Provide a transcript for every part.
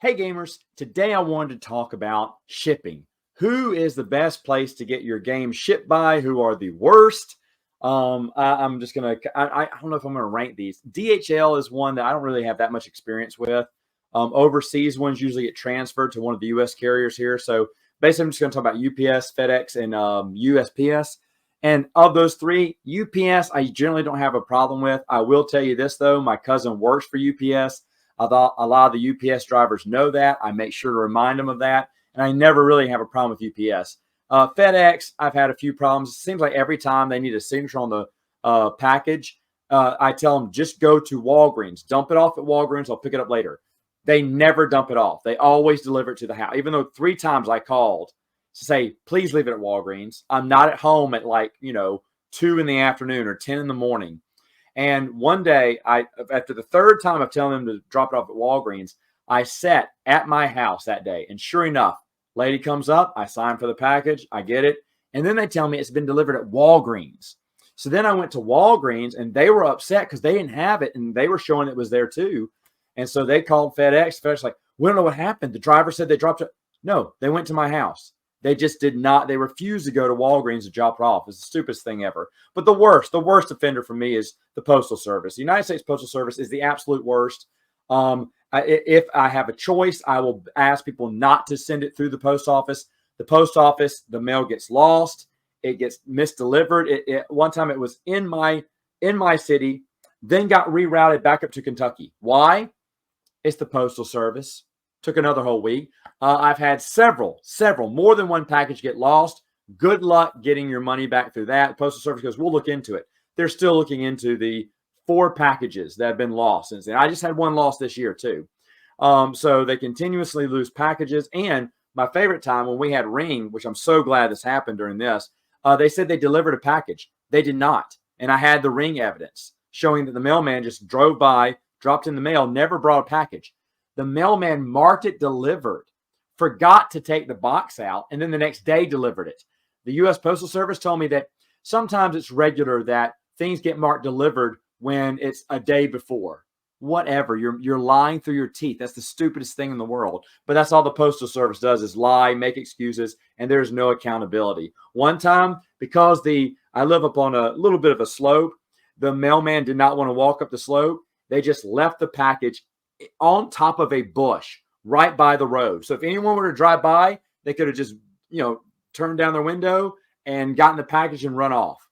Hey gamers, today I wanted to talk about shipping. Who is the best place to get your game shipped by? Who are the worst? I'm just gonna. I don't know if I'm gonna rank these. DHL is one that I don't really have that much experience with. Overseas ones usually get transferred to one of the U.S. carriers here. So basically, I'm just gonna talk about UPS, FedEx, and USPS. And of those three, UPS I generally don't have a problem with. I will tell you this though, my cousin works for UPS. I thought a lot of the UPS drivers know that. I make sure to remind them of that. And I never really have a problem with UPS. FedEx, I've had a few problems. It seems like every time they need a signature on the package, I tell them just go to Walgreens, dump it off at Walgreens. I'll pick it up later. They never dump it off. They always deliver it to the house. Even though 3 times I called to say, please leave it at Walgreens. I'm not at home at 2 in the afternoon or 10 in the morning. And one day, after the 3rd time of telling them to drop it off at Walgreens, I sat at my house that day. And sure enough, lady comes up, I sign for the package, I get it. And then they tell me it's been delivered at Walgreens. So then I went to Walgreens and they were upset because they didn't have it and they were showing it was there too. And so they called FedEx. FedEx like, we don't know what happened. The driver said they dropped it. No, they went to my house. They just did not. They refused to go to Walgreens to drop it off. It's the stupidest thing ever. But the worst offender for me is the Postal Service. The United States Postal Service is the absolute worst. If I have a choice, I will ask people not to send it through the post office. The post office, the mail gets lost. It gets misdelivered. One time it was in my city, then got rerouted back up to Kentucky. Why? It's the Postal Service. Took another whole week. I've had several, more than one package get lost. Good luck getting your money back through that. Postal Service goes, we'll look into it. They're still looking into the 4 packages that have been lost since then. I just had one lost this year too. So they continuously lose packages. And my favorite time when we had Ring, which I'm so glad this happened during this, they said they delivered a package. They did not. And I had the Ring evidence showing that the mailman just drove by, dropped in the mail, never brought a package. The mailman marked it delivered, forgot to take the box out, and then the next day delivered it. The U.S. Postal Service told me that sometimes it's regular that things get marked delivered when it's a day before. Whatever. You're lying through your teeth. That's the stupidest thing in the world. But that's all the Postal Service does is lie, make excuses, and there's no accountability. One time, because I live up on a little bit of a slope, the mailman did not want to walk up the slope. They just left the package on top of a bush right by the road. So if anyone were to drive by, they could have just, turned down their window and gotten the package and run off.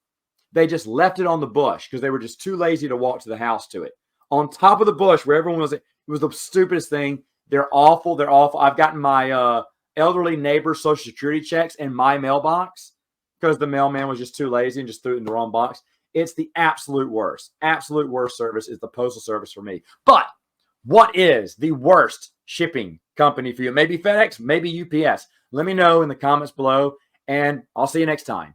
They just left it on the bush because they were just too lazy to walk to the house to it. On top of the bush where everyone was, it was the stupidest thing. They're awful. They're awful. I've gotten my elderly neighbor's Social Security checks in my mailbox because the mailman was just too lazy and just threw it in the wrong box. It's the absolute worst. Absolute worst service is the Postal Service for me. But what is the worst shipping company for you? Maybe FedEx, maybe UPS. Let me know in the comments below, and I'll see you next time.